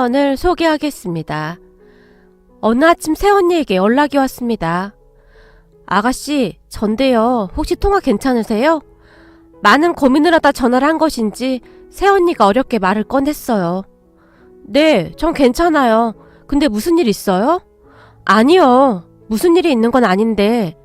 사연을 소개하겠습니다. 어느 아침 새언니에게 연락이 왔습니다. 아가씨, 전데요. 혹시 통화 괜찮으세요? 많은 고민을 하다 전화를 한 것인지 새언니가 어렵게 말을 꺼냈어요. 네, 전 괜찮아요. 근데 무슨 일 있어요? 아니요. 무슨 일이 있는 건 아닌데.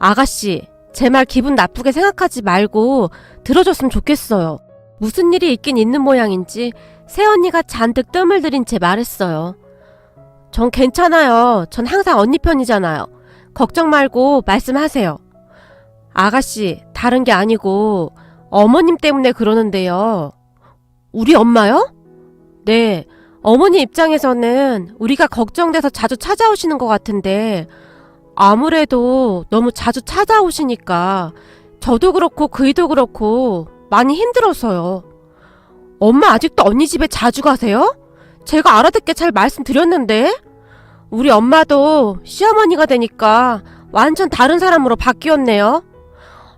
아가씨, 제 말 기분 나쁘게 생각하지 말고 들어줬으면 좋겠어요. 무슨 일이 있긴 있는 모양인지 새언니가 잔뜩 뜸을 들인 채 말했어요. 전 괜찮아요. 전 항상 언니 편이잖아요. 걱정 말고 말씀하세요. 아가씨, 다른 게 아니고 어머님 때문에 그러는데요. 우리 엄마요? 네, 어머니 입장에서는 우리가 걱정돼서 자주 찾아오시는 것 같은데 아무래도 너무 자주 찾아오시니까 저도 그렇고 그이도 그렇고 많이 힘들어서요. 엄마 아직도 언니 집에 자주 가세요? 제가 알아듣게 잘 말씀드렸는데? 우리 엄마도 시어머니가 되니까 완전 다른 사람으로 바뀌었네요.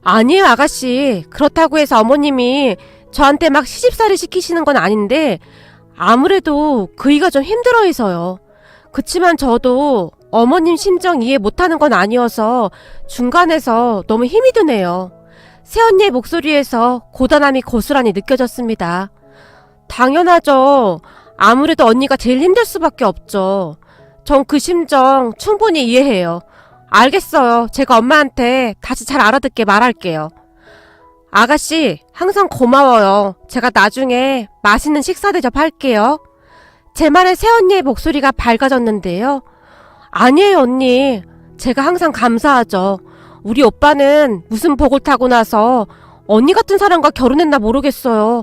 아니에요, 아가씨. 그렇다고 해서 어머님이 저한테 막 시집살이 시키시는 건 아닌데 아무래도 그이가 좀 힘들어해서요. 그치만 저도 어머님 심정 이해 못하는 건 아니어서 중간에서 너무 힘이 드네요. 새언니의 목소리에서 고단함이 고스란히 느껴졌습니다. 당연하죠. 아무래도 언니가 제일 힘들 수밖에 없죠. 전 그 심정 충분히 이해해요. 알겠어요. 제가 엄마한테 다시 잘 알아듣게 말할게요. 아가씨, 항상 고마워요. 제가 나중에 맛있는 식사 대접할게요. 제 말에 새언니의 목소리가 밝아졌는데요. 아니에요, 언니. 제가 항상 감사하죠. 우리 오빠는 무슨 복을 타고 나서 언니 같은 사람과 결혼했나 모르겠어요.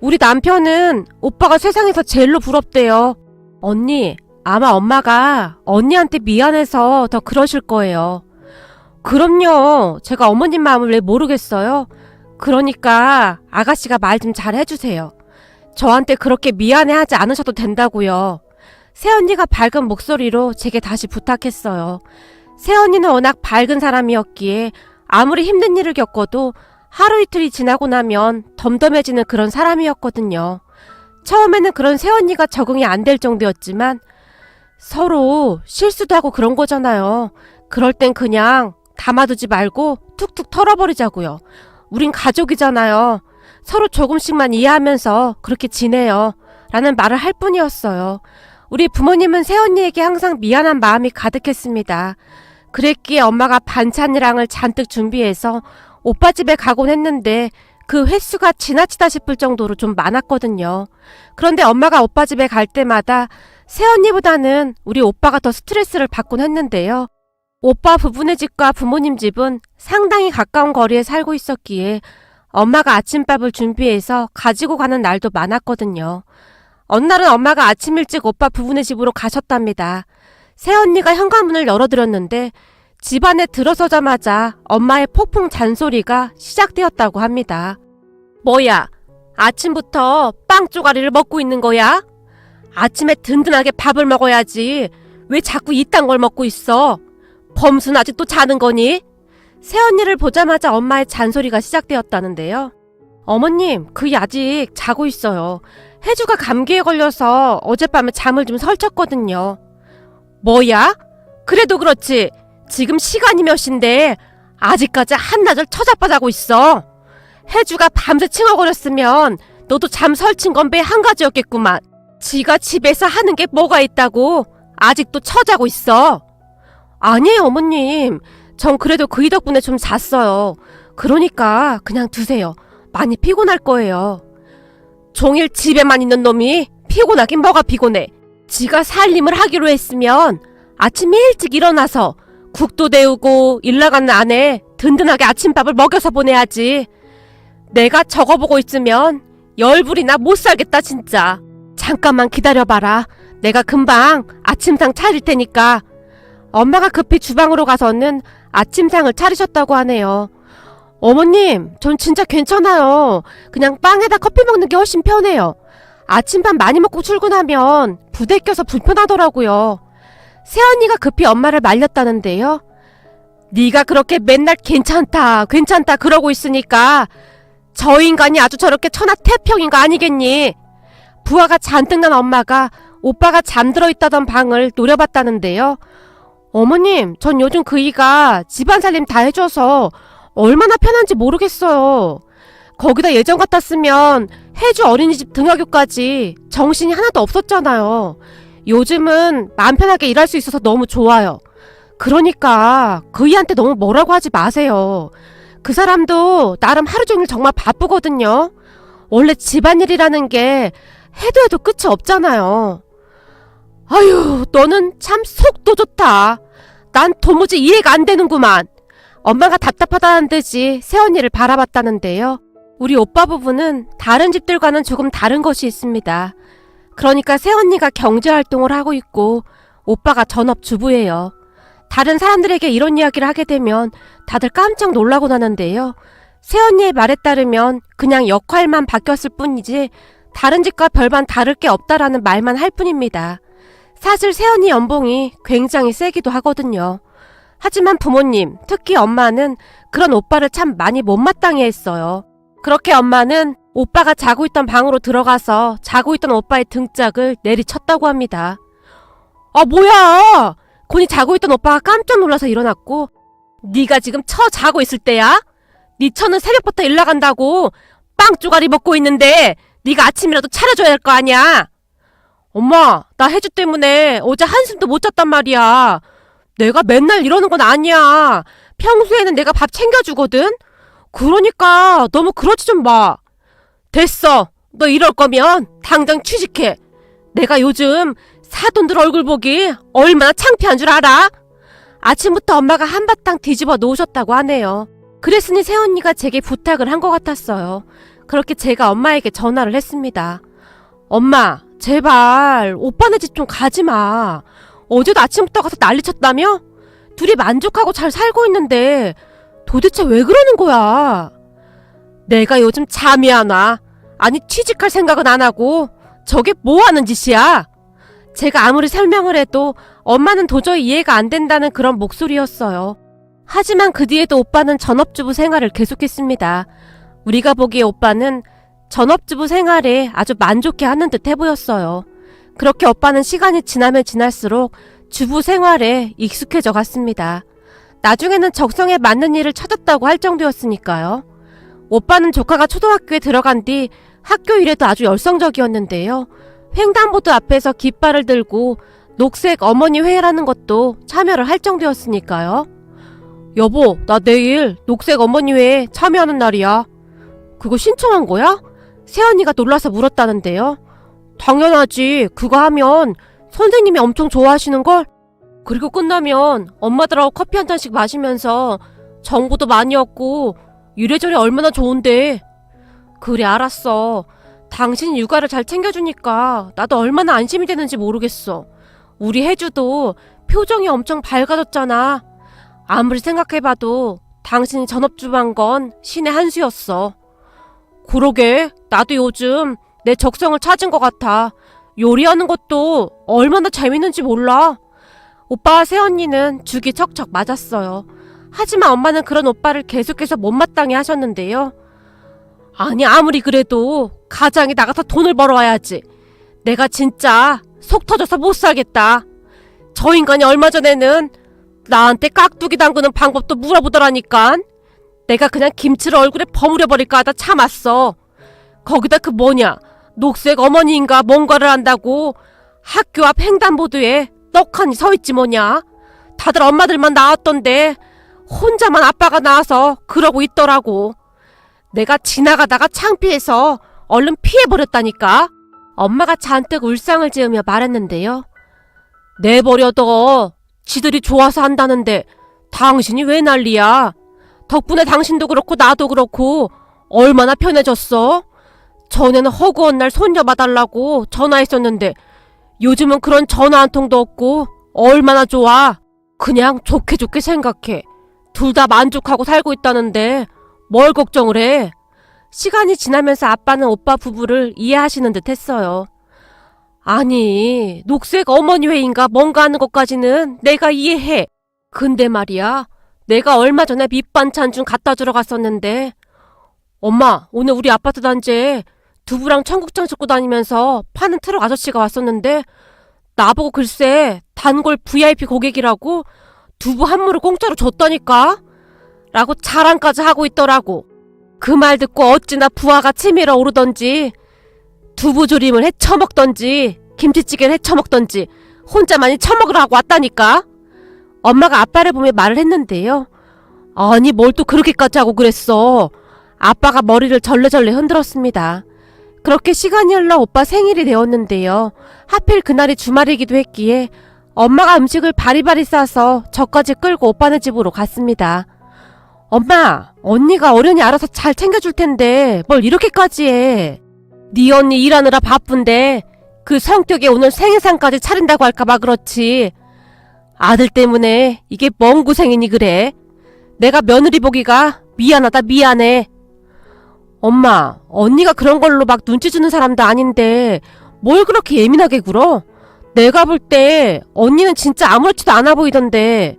우리 남편은 오빠가 세상에서 제일로 부럽대요. 언니, 아마 엄마가 언니한테 미안해서 더 그러실 거예요. 그럼요. 제가 어머님 마음을 왜 모르겠어요? 그러니까 아가씨가 말 좀 잘 해주세요. 저한테 그렇게 미안해하지 않으셔도 된다고요. 새언니가 밝은 목소리로 제게 다시 부탁했어요. 새언니는 워낙 밝은 사람이었기에 아무리 힘든 일을 겪어도 하루 이틀이 지나고 나면 덤덤해지는 그런 사람이었거든요. 처음에는 그런 새언니가 적응이 안 될 정도였지만 서로 실수도 하고 그런 거잖아요. 그럴 땐 그냥 담아두지 말고 툭툭 털어버리자고요. 우린 가족이잖아요. 서로 조금씩만 이해하면서 그렇게 지내요. 라는 말을 할 뿐이었어요. 우리 부모님은 새언니에게 항상 미안한 마음이 가득했습니다. 그랬기에 엄마가 반찬이랑을 잔뜩 준비해서 오빠 집에 가곤 했는데 그 횟수가 지나치다 싶을 정도로 좀 많았거든요. 그런데 엄마가 오빠 집에 갈 때마다 새언니보다는 우리 오빠가 더 스트레스를 받곤 했는데요. 오빠 부부네 집과 부모님 집은 상당히 가까운 거리에 살고 있었기에 엄마가 아침밥을 준비해서 가지고 가는 날도 많았거든요. 어느 날은 엄마가 아침 일찍 오빠 부부네 집으로 가셨답니다. 새언니가 현관문을 열어드렸는데 집 안에 들어서자마자 엄마의 폭풍 잔소리가 시작되었다고 합니다. 뭐야? 아침부터 빵 쪼가리를 먹고 있는 거야? 아침에 든든하게 밥을 먹어야지. 왜 자꾸 이딴 걸 먹고 있어? 범수는 아직도 자는 거니? 새언니를 보자마자 엄마의 잔소리가 시작되었다는데요. 어머님, 그이 아직 자고 있어요. 혜주가 감기에 걸려서 어젯밤에 잠을 좀 설쳤거든요. 뭐야? 그래도 그렇지. 지금 시간이 몇 시인데 아직까지 한낮을 처자빠자고 있어. 혜주가 밤새 칭얼거렸으면 너도 잠 설친 건 매 한 가지였겠구만. 지가 집에서 하는 게 뭐가 있다고 아직도 처자고 있어. 아니에요, 어머님. 전 그래도 그이 덕분에 좀 잤어요. 그러니까 그냥 두세요. 많이 피곤할 거예요. 종일 집에만 있는 놈이 피곤하긴 뭐가 피곤해. 지가 살림을 하기로 했으면 아침 일찍 일어나서 국도 데우고 일 나가는 아내 든든하게 아침밥을 먹여서 보내야지. 내가 저거 보고 있으면 열불이나 못 살겠다 진짜. 잠깐만 기다려봐라. 내가 금방 아침상 차릴 테니까. 엄마가 급히 주방으로 가서는 아침상을 차리셨다고 하네요. 어머님, 전 진짜 괜찮아요. 그냥 빵에다 커피 먹는 게 훨씬 편해요. 아침밥 많이 먹고 출근하면 부대 껴서 불편하더라고요. 새언니가 급히 엄마를 말렸다는데요. 네가 그렇게 맨날 괜찮다 괜찮다 그러고 있으니까 저 인간이 아주 저렇게 천하태평인 거 아니겠니? 부하가 잔뜩 난 엄마가 오빠가 잠들어 있다던 방을 노려봤다는데요. 어머님, 전 요즘 그이가 집안 살림 다 해줘서 얼마나 편한지 모르겠어요. 거기다 예전 같았으면 해주 어린이집 등하교까지 정신이 하나도 없었잖아요. 요즘은 마음 편하게 일할 수 있어서 너무 좋아요. 그러니까 그이한테 너무 뭐라고 하지 마세요. 그 사람도 나름 하루 종일 정말 바쁘거든요. 원래 집안일이라는 게 해도 해도 끝이 없잖아요. 아유, 너는 참 속도 좋다. 난 도무지 이해가 안 되는구만. 엄마가 답답하다는 듯이 새언니를 바라봤다는데요. 우리 오빠 부부는 다른 집들과는 조금 다른 것이 있습니다. 그러니까 새언니가 경제활동을 하고 있고 오빠가 전업주부예요. 다른 사람들에게 이런 이야기를 하게 되면 다들 깜짝 놀라곤 하는데요. 새언니의 말에 따르면 그냥 역할만 바뀌었을 뿐이지 다른 집과 별반 다를 게 없다라는 말만 할 뿐입니다. 사실 새언니 연봉이 굉장히 세기도 하거든요. 하지만 부모님, 특히 엄마는 그런 오빠를 참 많이 못마땅해 했어요. 그렇게 엄마는 오빠가 자고 있던 방으로 들어가서 자고 있던 오빠의 등짝을 내리쳤다고 합니다. 아, 뭐야! 곤이 자고 있던 오빠가 깜짝 놀라서 일어났고, 네가 지금 처 자고 있을 때야? 네 처는 새벽부터 일 나간다고 빵 쪼가리 먹고 있는데 네가 아침이라도 차려줘야 할 거 아니야. 엄마, 나 해주 때문에 어제 한숨도 못 잤단 말이야. 내가 맨날 이러는 건 아니야. 평소에는 내가 밥 챙겨주거든? 그러니까 너무 그러지 좀 마. 됐어. 너 이럴 거면 당장 취직해. 내가 요즘 사돈들 얼굴 보기 얼마나 창피한 줄 알아? 아침부터 엄마가 한바탕 뒤집어 놓으셨다고 하네요. 그랬으니 새언니가 제게 부탁을 한 것 같았어요. 그렇게 제가 엄마에게 전화를 했습니다. 엄마, 제발 오빠네 집 좀 가지 마. 어제도 아침부터 가서 난리 쳤다며? 둘이 만족하고 잘 살고 있는데 도대체 왜 그러는 거야? 내가 요즘 잠이 안 와. 아니, 취직할 생각은 안 하고 저게 뭐 하는 짓이야? 제가 아무리 설명을 해도 엄마는 도저히 이해가 안 된다는 그런 목소리였어요. 하지만 그 뒤에도 오빠는 전업주부 생활을 계속했습니다. 우리가 보기에 오빠는 전업주부 생활에 아주 만족해 하는 듯 해보였어요. 그렇게 오빠는 시간이 지나면 지날수록 주부 생활에 익숙해져 갔습니다. 나중에는 적성에 맞는 일을 찾았다고 할 정도였으니까요. 오빠는 조카가 초등학교에 들어간 뒤 학교 일에도 아주 열성적이었는데요. 횡단보도 앞에서 깃발을 들고 녹색 어머니 회의라는 것도 참여를 할 정도였으니까요. 여보, 나 내일 녹색 어머니 회에 참여하는 날이야. 그거 신청한 거야? 새언니가 놀라서 물었다는데요. 당연하지. 그거 하면 선생님이 엄청 좋아하시는걸? 그리고 끝나면 엄마들하고 커피 한 잔씩 마시면서 정보도 많이 얻고 이래저래 얼마나 좋은데. 그래, 알았어. 당신이 육아를 잘 챙겨주니까 나도 얼마나 안심이 되는지 모르겠어. 우리 혜주도 표정이 엄청 밝아졌잖아. 아무리 생각해봐도 당신이 전업주부한 건 신의 한 수였어. 그러게, 나도 요즘 내 적성을 찾은 것 같아. 요리하는 것도 얼마나 재밌는지 몰라. 오빠와 새언니는 죽이 척척 맞았어요. 하지만 엄마는 그런 오빠를 계속해서 못마땅해 하셨는데요. 아니, 아무리 그래도 가장이 나가서 돈을 벌어와야지. 내가 진짜 속 터져서 못 살겠다. 저 인간이 얼마 전에는 나한테 깍두기 담그는 방법도 물어보더라니까. 내가 그냥 김치를 얼굴에 버무려버릴까 하다 참았어. 거기다 그 뭐냐, 녹색 어머니인가 뭔가를 한다고 학교 앞 횡단보도에 떡하니 서있지 뭐냐. 다들 엄마들만 나왔던데 혼자만 아빠가 나와서 그러고 있더라고. 내가 지나가다가 창피해서 얼른 피해버렸다니까. 엄마가 잔뜩 울상을 지으며 말했는데요. 내버려둬. 지들이 좋아서 한다는데 당신이 왜 난리야. 덕분에 당신도 그렇고 나도 그렇고 얼마나 편해졌어. 전에는 허구한 날 손녀 봐달라고 전화했었는데 요즘은 그런 전화 한 통도 없고 얼마나 좋아. 그냥 좋게 좋게 생각해. 둘 다 만족하고 살고 있다는데 뭘 걱정을 해. 시간이 지나면서 아빠는 오빠 부부를 이해하시는 듯 했어요. 아니, 녹색 어머니 회인가 뭔가 하는 것까지는 내가 이해해. 근데 말이야, 내가 얼마 전에 밑반찬 좀 갖다 주러 갔었는데 엄마, 오늘 우리 아파트 단지에 두부랑 청국장 싣고 다니면서 파는 트럭 아저씨가 왔었는데 나보고 글쎄 단골 VIP 고객이라고 두부 한 무를 공짜로 줬다니까? 라고 자랑까지 하고 있더라고. 그 말 듣고 어찌나 부하가 치밀어 오르던지 두부조림을 해쳐먹던지 김치찌개를 해쳐먹던지 혼자만이 처먹으라고 왔다니까? 엄마가 아빠를 보며 말을 했는데요. 아니 뭘 또 그렇게까지 하고 그랬어. 아빠가 머리를 절레절레 흔들었습니다. 그렇게 시간이 흘러 오빠 생일이 되었는데요. 하필 그날이 주말이기도 했기에 엄마가 음식을 바리바리 싸서 저까지 끌고 오빠네 집으로 갔습니다. 엄마, 언니가 어련히 알아서 잘 챙겨줄 텐데 뭘 이렇게까지 해. 네 언니 일하느라 바쁜데 그 성격에 오늘 생일상까지 차린다고 할까봐 그렇지. 아들 때문에 이게 뭔 고생이니 그래. 내가 며느리 보기가 미안하다 미안해. 엄마, 언니가 그런 걸로 막 눈치 주는 사람도 아닌데 뭘 그렇게 예민하게 굴어? 내가 볼 때 언니는 진짜 아무렇지도 않아 보이던데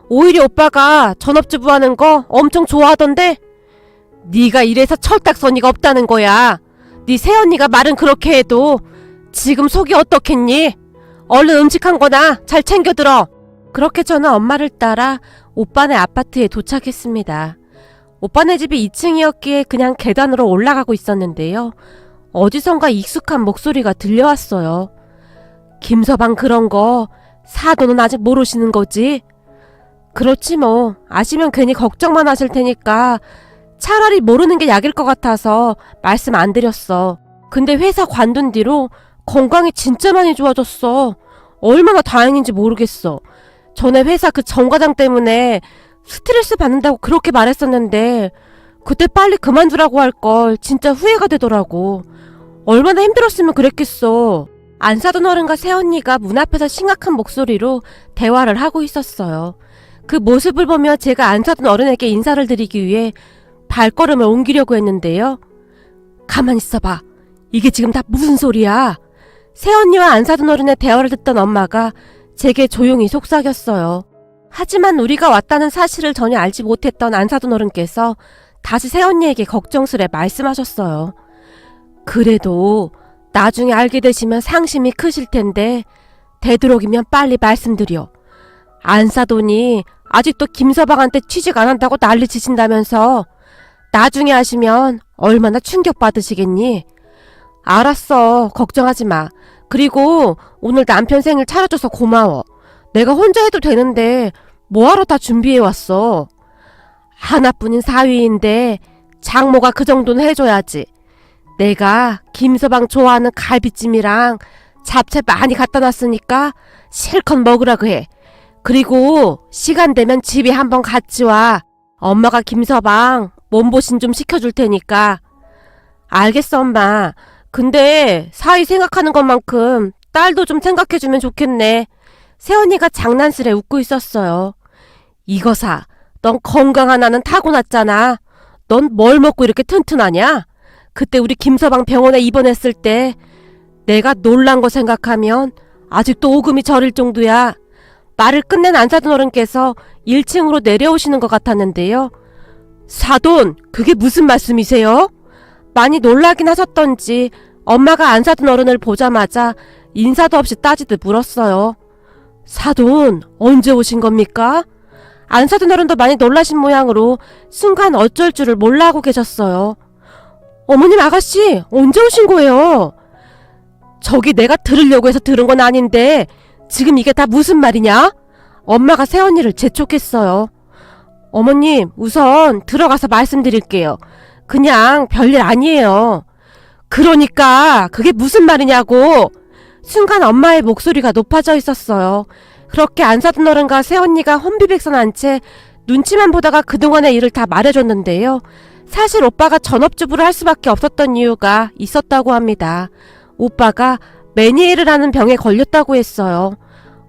오히려 오빠가 전업주부 하는 거 엄청 좋아하던데? 네가 이래서 철딱서니가 없다는 거야. 네 새언니가 말은 그렇게 해도 지금 속이 어떻겠니? 얼른 음식 한 거나 잘 챙겨 들어. 그렇게 저는 엄마를 따라 오빠네 아파트에 도착했습니다. 오빠네 집이 2층이었기에 그냥 계단으로 올라가고 있었는데요. 어디선가 익숙한 목소리가 들려왔어요. 김서방 그런 거 사도는 아직 모르시는 거지? 그렇지 뭐. 아시면 괜히 걱정만 하실 테니까 차라리 모르는 게 약일 것 같아서 말씀 안 드렸어. 근데 회사 관둔 뒤로 건강이 진짜 많이 좋아졌어. 얼마나 다행인지 모르겠어. 전에 회사 그 정과장 때문에 스트레스 받는다고 그렇게 말했었는데 그때 빨리 그만두라고 할 걸 진짜 후회가 되더라고. 얼마나 힘들었으면 그랬겠어. 안 사돈 어른과 새언니가 문 앞에서 심각한 목소리로 대화를 하고 있었어요. 그 모습을 보며 제가 안 사돈 어른에게 인사를 드리기 위해 발걸음을 옮기려고 했는데요. 가만히 있어봐. 이게 지금 다 무슨 소리야? 새언니와 안 사돈 어른의 대화를 듣던 엄마가 제게 조용히 속삭였어요. 하지만 우리가 왔다는 사실을 전혀 알지 못했던 안 사돈 어른께서 다시 새언니에게 걱정스레 말씀하셨어요. 그래도 나중에 알게 되시면 상심이 크실 텐데 되도록이면 빨리 말씀드려. 안 사돈이 아직도 김서방한테 취직 안 한다고 난리 치신다면서 나중에 하시면 얼마나 충격받으시겠니? 알았어. 걱정하지 마. 그리고 오늘 남편 생일 차려줘서 고마워. 내가 혼자 해도 되는데 뭐하러 다 준비해왔어. 하나뿐인 사위인데 장모가 그 정도는 해줘야지. 내가 김서방 좋아하는 갈비찜이랑 잡채 많이 갖다 놨으니까 실컷 먹으라고 해. 그리고 시간 되면 집에 한번 같이 와. 엄마가 김서방 몸보신 좀 시켜줄 테니까. 알겠어 엄마. 근데 사위 생각하는 것만큼 딸도 좀 생각해주면 좋겠네. 새언니가 장난스레 웃고 있었어요. 이거사, 넌 건강 하나는 타고났잖아. 넌 뭘 먹고 이렇게 튼튼하냐? 그때 우리 김서방 병원에 입원했을 때 내가 놀란 거 생각하면 아직도 오금이 저릴 정도야. 말을 끝낸 안사돈 어른께서 1층으로 내려오시는 것 같았는데요. 사돈, 그게 무슨 말씀이세요? 많이 놀라긴 하셨던지 엄마가 안사돈 어른을 보자마자 인사도 없이 따지듯 물었어요. 사돈, 언제 오신 겁니까? 안사돈 어른도 많이 놀라신 모양으로 순간 어쩔 줄을 몰라 하고 계셨어요. 어머님 아가씨, 언제 오신 거예요? 저기 내가 들으려고 해서 들은 건 아닌데 지금 이게 다 무슨 말이냐? 엄마가 새언니를 재촉했어요. 어머님, 우선 들어가서 말씀드릴게요. 그냥 별일 아니에요. 그러니까 그게 무슨 말이냐고. 순간 엄마의 목소리가 높아져 있었어요. 그렇게 안사돈 어른과 새언니가 혼비백산한 채 눈치만 보다가 그동안의 일을 다 말해줬는데요. 사실 오빠가 전업주부를 할 수밖에 없었던 이유가 있었다고 합니다. 오빠가 메니에르라는 병에 걸렸다고 했어요.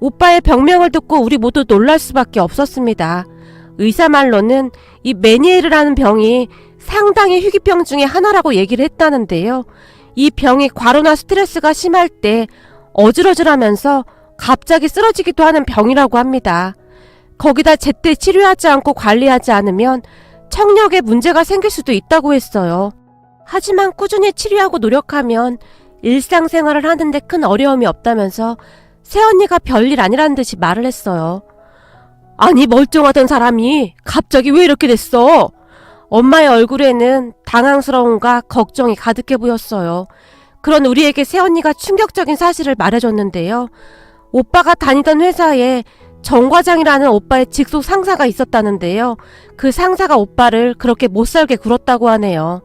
오빠의 병명을 듣고 우리 모두 놀랄 수밖에 없었습니다. 의사 말로는 이 메니에르라는 병이 상당히 희귀병 중에 하나라고 얘기를 했다는데요. 이 병이 과로나 스트레스가 심할 때 어질어질하면서 갑자기 쓰러지기도 하는 병이라고 합니다. 거기다 제때 치료하지 않고 관리하지 않으면 청력에 문제가 생길 수도 있다고 했어요. 하지만 꾸준히 치료하고 노력하면 일상생활을 하는데 큰 어려움이 없다면서 새언니가 별일 아니라는 듯이 말을 했어요. 아니, 멀쩡하던 사람이 갑자기 왜 이렇게 됐어? 엄마의 얼굴에는 당황스러움과 걱정이 가득해 보였어요. 그런 우리에게 새언니가 충격적인 사실을 말해줬는데요. 오빠가 다니던 회사에 정 과장이라는 오빠의 직속 상사가 있었다는데요. 그 상사가 오빠를 그렇게 못살게 굴었다고 하네요.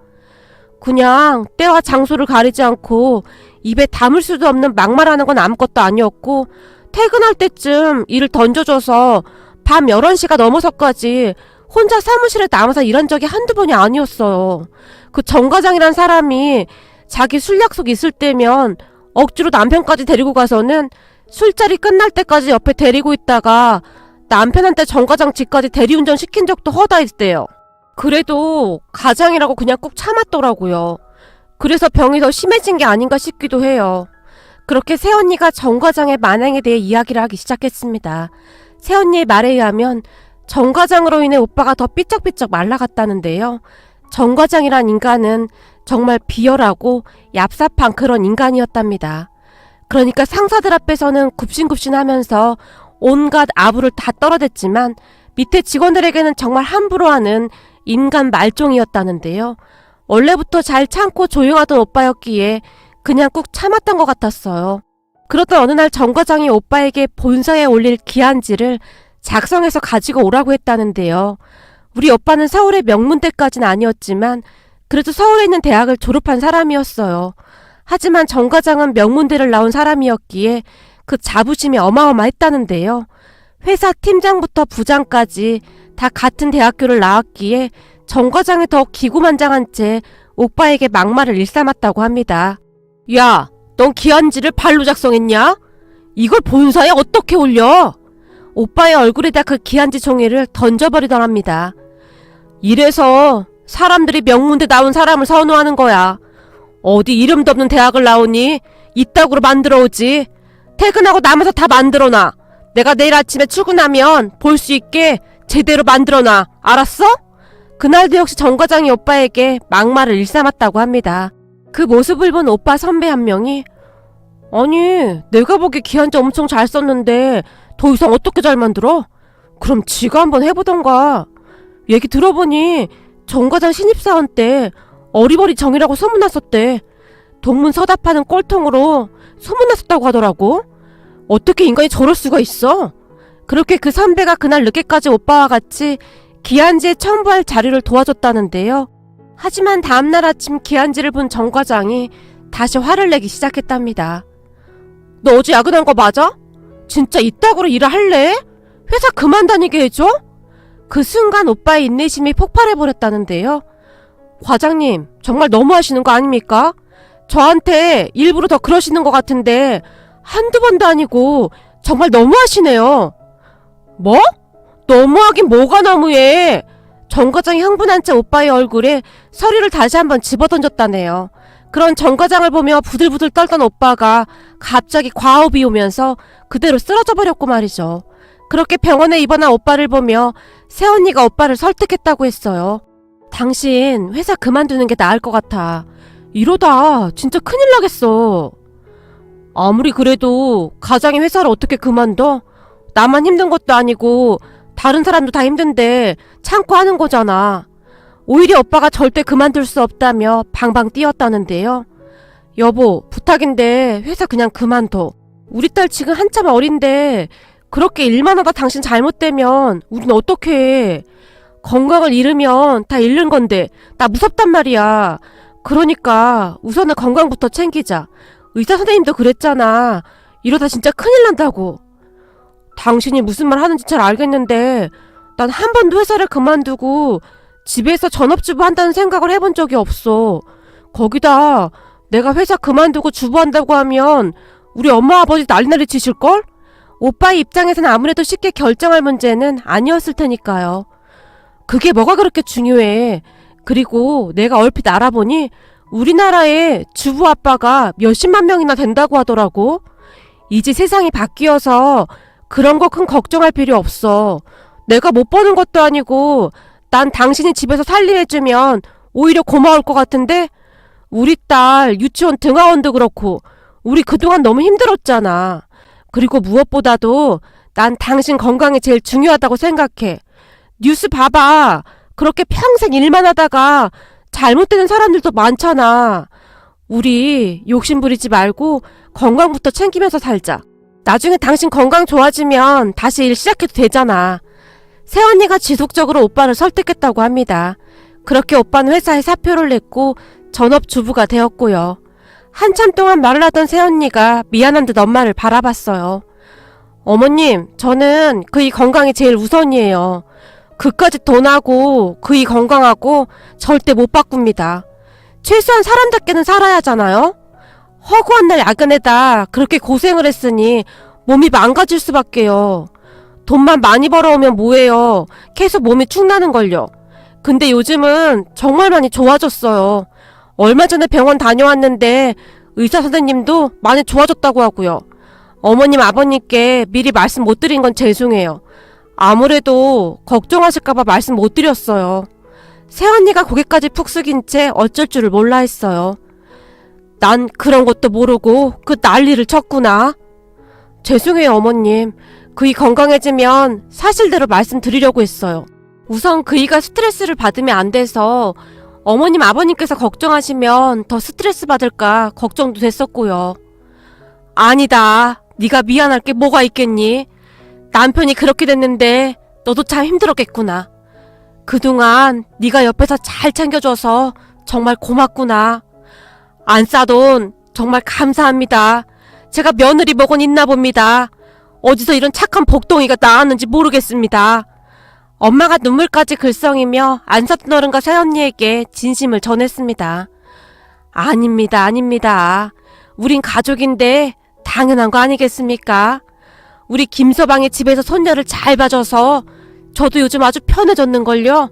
그냥 때와 장소를 가리지 않고 입에 담을 수도 없는 막말하는 건 아무것도 아니었고, 퇴근할 때쯤 일을 던져줘서 밤 11시가 넘어서까지 혼자 사무실에 남아서 일한 적이 한두 번이 아니었어요. 그 정 과장이란 사람이 자기 술 약속 있을 때면 억지로 남편까지 데리고 가서는 술자리 끝날 때까지 옆에 데리고 있다가 남편한테 정 과장 집까지 대리운전 시킨 적도 허다했대요. 그래도 가장이라고 그냥 꾹 참았더라고요. 그래서 병이 더 심해진 게 아닌가 싶기도 해요. 그렇게 새언니가 정 과장의 만행에 대해 이야기를 하기 시작했습니다. 새언니의 말에 의하면 정 과장으로 인해 오빠가 더 삐쩍삐쩍 말라갔다는데요. 정 과장이란 인간은 정말 비열하고 얍삽한 그런 인간이었답니다. 그러니까 상사들 앞에서는 굽신굽신하면서 온갖 아부를 다 떨어댔지만 밑에 직원들에게는 정말 함부로 하는 인간 말종이었다는데요. 원래부터 잘 참고 조용하던 오빠였기에 그냥 꾹 참았던 것 같았어요. 그러던 어느 날 정 과장이 오빠에게 본사에 올릴 기한지를 작성해서 가지고 오라고 했다는데요. 우리 오빠는 서울의 명문대까지는 아니었지만 그래도 서울에 있는 대학을 졸업한 사람이었어요. 하지만 정 과장은 명문대를 나온 사람이었기에 그 자부심이 어마어마했다는데요. 회사 팀장부터 부장까지 다 같은 대학교를 나왔기에 정 과장이 더욱 기구만장한 채 오빠에게 막말을 일삼았다고 합니다. 야, 넌 기한지를 발로 작성했냐? 이걸 본사에 어떻게 올려? 오빠의 얼굴에다 그 기한지 종이를 던져버리더랍니다. 이래서 사람들이 명문대 나온 사람을 선호하는 거야. 어디 이름도 없는 대학을 나오니 이따구로 만들어 오지. 퇴근하고 남아서 다 만들어놔. 내가 내일 아침에 출근하면 볼 수 있게 제대로 만들어놔. 알았어? 그날도 역시 정 과장이 오빠에게 막말을 일삼았다고 합니다. 그 모습을 본 오빠 선배 한 명이 아니, 내가 보기에 기한지 엄청 잘 썼는데 더 이상 어떻게 잘 만들어? 그럼 지가 한번 해보던가. 얘기 들어보니 정 과장 신입사원 때 어리버리 정이라고 소문났었대. 동문서답하는 꼴통으로 소문났었다고 하더라고. 어떻게 인간이 저럴 수가 있어? 그렇게 그 선배가 그날 늦게까지 오빠와 같이 기한지에 첨부할 자료를 도와줬다는데요. 하지만 다음날 아침 기한지를 본 정 과장이 다시 화를 내기 시작했답니다. 너 어제 야근한 거 맞아? 진짜 이따구로 일을 할래? 회사 그만 다니게 해줘? 그 순간 오빠의 인내심이 폭발해버렸다는데요. 과장님, 정말 너무하시는 거 아닙니까? 저한테 일부러 더 그러시는 것 같은데 한두 번도 아니고 정말 너무하시네요. 뭐? 너무하긴 뭐가 너무해. 정 과장이 흥분한 채 오빠의 얼굴에 서류를 다시 한번 집어던졌다네요. 그런 정 과장을 보며 부들부들 떨던 오빠가 갑자기 과호흡이 오면서 그대로 쓰러져 버렸고 말이죠. 그렇게 병원에 입원한 오빠를 보며 새언니가 오빠를 설득했다고 했어요. 당신 회사 그만두는 게 나을 것 같아. 이러다 진짜 큰일 나겠어. 아무리 그래도 가장이 회사를 어떻게 그만둬? 나만 힘든 것도 아니고 다른 사람도 다 힘든데 참고 하는 거잖아. 오히려 오빠가 절대 그만둘 수 없다며 방방 뛰었다는데요. 여보, 부탁인데 회사 그냥 그만둬. 우리 딸 지금 한참 어린데 그렇게 일만 하다 당신 잘못되면 우린 어떡해. 건강을 잃으면 다 잃는 건데 나 무섭단 말이야. 그러니까 우선은 건강부터 챙기자. 의사 선생님도 그랬잖아. 이러다 진짜 큰일 난다고. 당신이 무슨 말 하는지 잘 알겠는데 난 한 번도 회사를 그만두고 집에서 전업주부 한다는 생각을 해본 적이 없어. 거기다 내가 회사 그만두고 주부한다고 하면 우리 엄마 아버지 난리 치실걸? 오빠의 입장에서는 아무래도 쉽게 결정할 문제는 아니었을 테니까요. 그게 뭐가 그렇게 중요해. 그리고 내가 얼핏 알아보니 우리나라에 주부 아빠가 몇십만 명이나 된다고 하더라고. 이제 세상이 바뀌어서 그런 거 큰 걱정할 필요 없어. 내가 못 버는 것도 아니고 난 당신이 집에서 살림해주면 오히려 고마울 것 같은데 우리 딸 유치원 등하원도 그렇고 우리 그동안 너무 힘들었잖아. 그리고 무엇보다도 난 당신 건강이 제일 중요하다고 생각해. 뉴스 봐봐. 그렇게 평생 일만 하다가 잘못되는 사람들도 많잖아. 우리 욕심 부리지 말고 건강부터 챙기면서 살자. 나중에 당신 건강 좋아지면 다시 일 시작해도 되잖아. 새언니가 지속적으로 오빠를 설득했다고 합니다. 그렇게 오빠는 회사에 사표를 냈고 전업주부가 되었고요. 한참 동안 말을 하던 새언니가 미안한 듯 엄마를 바라봤어요. 어머님, 저는 그이 건강이 제일 우선이에요. 그까짓 돈하고 그이 건강하고 절대 못 바꿉니다. 최소한 사람답게는 살아야 하잖아요? 허구한 날 야근에다 그렇게 고생을 했으니 몸이 망가질 수밖에요. 돈만 많이 벌어오면 뭐해요. 계속 몸이 축나는걸요. 근데 요즘은 정말 많이 좋아졌어요. 얼마 전에 병원 다녀왔는데 의사 선생님도 많이 좋아졌다고 하고요. 어머님 아버님께 미리 말씀 못 드린 건 죄송해요. 아무래도 걱정하실까봐 말씀 못 드렸어요. 새언니가 고개까지 푹 숙인 채 어쩔 줄을 몰라 했어요. 난 그런 것도 모르고 그 난리를 쳤구나. 죄송해요 어머님. 그이 건강해지면 사실대로 말씀드리려고 했어요. 우선 그이가 스트레스를 받으면 안 돼서 어머님 아버님께서 걱정하시면 더 스트레스 받을까 걱정도 됐었고요. 아니다. 네가 미안할 게 뭐가 있겠니? 남편이 그렇게 됐는데 너도 참 힘들었겠구나. 그동안 네가 옆에서 잘 챙겨줘서 정말 고맙구나. 안 싸돈 정말 감사합니다. 제가 며느리 복은 있나 봅니다. 어디서 이런 착한 복덩이가 나왔는지 모르겠습니다. 엄마가 눈물까지 글썽이며 안 사돈 어른과 새언니에게 진심을 전했습니다. 아닙니다, 아닙니다. 우린 가족인데 당연한 거 아니겠습니까? 우리 김서방의 집에서 손녀를 잘 봐줘서 저도 요즘 아주 편해졌는걸요.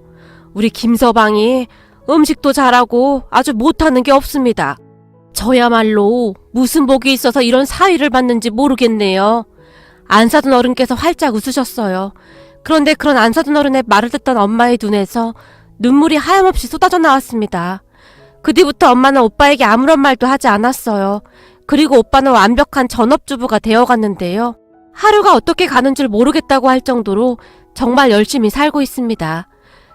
우리 김서방이 음식도 잘하고 아주 못하는 게 없습니다. 저야말로 무슨 복이 있어서 이런 사위를 받는지 모르겠네요. 안사돈 어른께서 활짝 웃으셨어요. 그런데 그런 안사돈 어른의 말을 듣던 엄마의 눈에서 눈물이 하염없이 쏟아져 나왔습니다. 그 뒤부터 엄마는 오빠에게 아무런 말도 하지 않았어요. 그리고 오빠는 완벽한 전업주부가 되어갔는데요. 하루가 어떻게 가는 줄 모르겠다고 할 정도로 정말 열심히 살고 있습니다.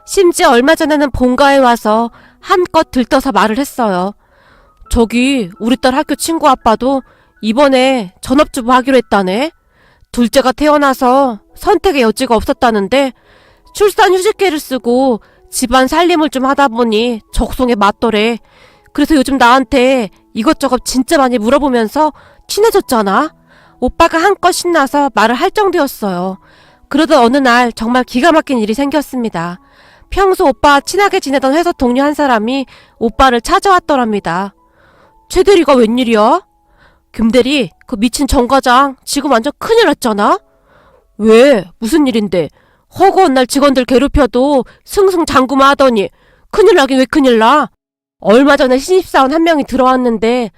심지어 얼마 전에는 본가에 와서 한껏 들떠서 말을 했어요. 저기 우리 딸 학교 친구 아빠도 이번에 전업주부 하기로 했다네. 둘째가 태어나서 선택의 여지가 없었다는데 출산 휴직계를 쓰고 집안 살림을 좀 하다 보니 적성에 맞더래. 그래서 요즘 나한테 이것저것 진짜 많이 물어보면서 친해졌잖아. 오빠가 한껏 신나서 말을 할 정도였어요. 그러던 어느 날 정말 기가 막힌 일이 생겼습니다. 평소 오빠와 친하게 지내던 회사 동료 한 사람이 오빠를 찾아왔더랍니다. 최 대리가 웬일이야? 김대리, 그 미친 정 과장 지금 완전 큰일 났잖아? 왜? 무슨 일인데? 허구한 날 직원들 괴롭혀도 승승장구만 하더니 큰일 나긴 왜 큰일 나? 얼마 전에 신입사원 한 명이 들어왔는데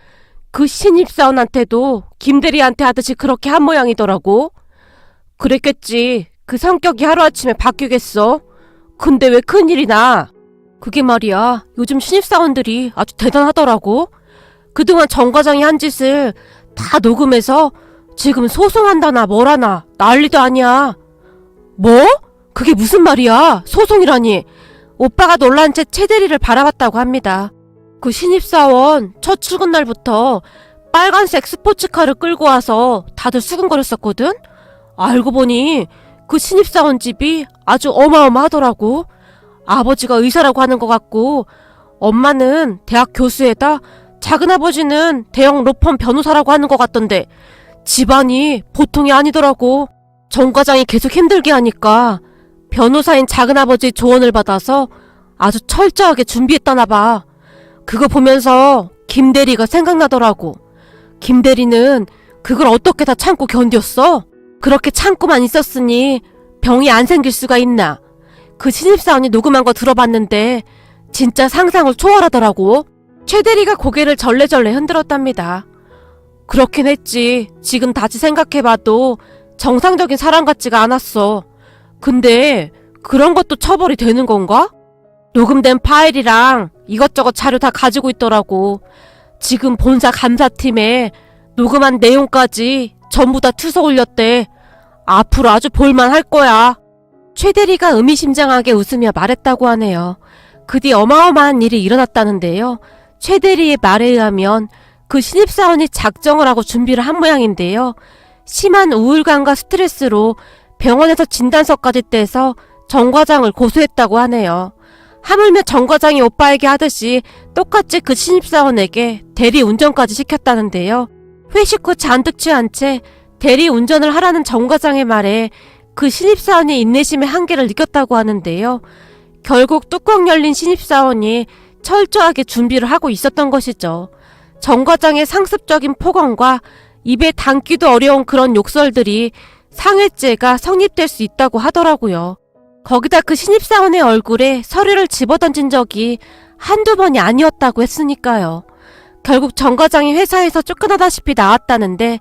그 신입사원한테도 김대리한테 하듯이 그렇게 한 모양이더라고. 그랬겠지. 그 성격이 하루아침에 바뀌겠어. 근데 왜 큰일이 나? 그게 말이야. 요즘 신입사원들이 아주 대단하더라고. 그동안 정 과장이 한 짓을 다 녹음해서 지금 소송한다나 뭐라나 난리도 아니야. 뭐? 그게 무슨 말이야? 소송이라니. 오빠가 놀란 채 최 대리를 바라봤다고 합니다. 그 신입사원 첫 출근 날부터 빨간색 스포츠카를 끌고 와서 다들 수근거렸었거든? 알고 보니 그 신입사원 집이 아주 어마어마하더라고. 아버지가 의사라고 하는 것 같고 엄마는 대학 교수에다 작은아버지는 대형 로펌 변호사라고 하는 것 같던데 집안이 보통이 아니더라고. 정 과장이 계속 힘들게 하니까 변호사인 작은아버지 조언을 받아서 아주 철저하게 준비했다나 봐. 그거 보면서 김대리가 생각나더라고. 김대리는 그걸 어떻게 다 참고 견뎠어? 그렇게 참고만 있었으니 병이 안 생길 수가 있나. 그 신입사원이 녹음한 거 들어봤는데 진짜 상상을 초월하더라고. 최 대리가 고개를 절레절레 흔들었답니다. 그렇긴 했지. 지금 다시 생각해봐도 정상적인 사람 같지가 않았어. 근데 그런 것도 처벌이 되는 건가? 녹음된 파일이랑 이것저것 자료 다 가지고 있더라고. 지금 본사 감사팀에 녹음한 내용까지 전부 다 투서 올렸대. 앞으로 아주 볼만할 거야. 최 대리가 의미심장하게 웃으며 말했다고 하네요. 그 뒤 어마어마한 일이 일어났다는데요. 최 대리의 말에 의하면 그 신입사원이 작정을 하고 준비를 한 모양인데요. 심한 우울감과 스트레스로 병원에서 진단서까지 떼서 정 과장을 고소했다고 하네요. 하물며 정 과장이 오빠에게 하듯이 똑같이 그 신입사원에게 대리 운전까지 시켰다는데요. 회식 후 잔뜩 취한 채 대리 운전을 하라는 정 과장의 말에 그 신입사원이 인내심의 한계를 느꼈다고 하는데요. 결국 뚜껑 열린 신입사원이 철저하게 준비를 하고 있었던 것이죠. 정 과장의 상습적인 폭언과 입에 담기도 어려운 그런 욕설들이 상해죄가 성립될 수 있다고 하더라고요. 거기다 그 신입사원의 얼굴에 서류를 집어던진 적이 한두 번이 아니었다고 했으니까요. 결국 정 과장이 회사에서 쫓겨나다시피 나왔다는데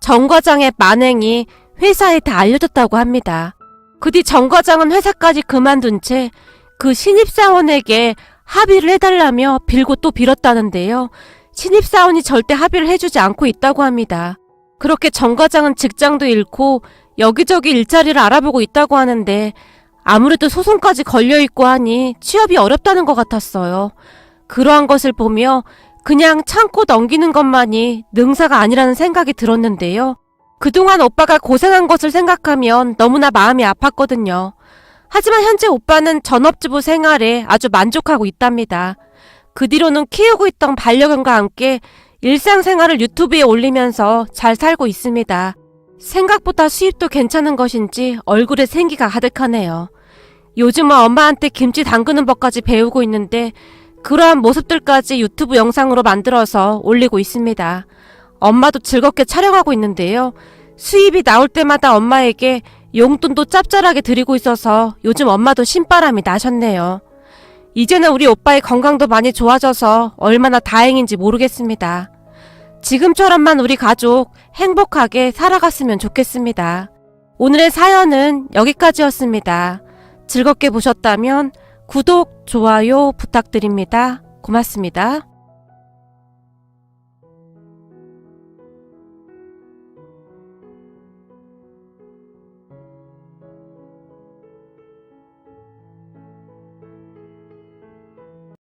정 과장의 만행이 회사에 다 알려졌다고 합니다. 그 뒤 정 과장은 회사까지 그만둔 채 그 신입사원에게 합의를 해달라며 빌고 또 빌었다는데요. 신입사원이 절대 합의를 해주지 않고 있다고 합니다. 그렇게 정 과장은 직장도 잃고 여기저기 일자리를 알아보고 있다고 하는데 아무래도 소송까지 걸려있고 하니 취업이 어렵다는 것 같았어요. 그러한 것을 보며 그냥 참고 넘기는 것만이 능사가 아니라는 생각이 들었는데요. 그동안 오빠가 고생한 것을 생각하면 너무나 마음이 아팠거든요. 하지만 현재 오빠는 전업주부 생활에 아주 만족하고 있답니다. 그 뒤로는 키우고 있던 반려견과 함께 일상생활을 유튜브에 올리면서 잘 살고 있습니다. 생각보다 수입도 괜찮은 것인지 얼굴에 생기가 가득하네요. 요즘은 엄마한테 김치 담그는 법까지 배우고 있는데 그러한 모습들까지 유튜브 영상으로 만들어서 올리고 있습니다. 엄마도 즐겁게 촬영하고 있는데요. 수입이 나올 때마다 엄마에게 용돈도 짭짤하게 드리고 있어서 요즘 엄마도 신바람이 나셨네요. 이제는 우리 오빠의 건강도 많이 좋아져서 얼마나 다행인지 모르겠습니다. 지금처럼만 우리 가족 행복하게 살아갔으면 좋겠습니다. 오늘의 사연은 여기까지였습니다. 즐겁게 보셨다면 구독, 좋아요 부탁드립니다. 고맙습니다.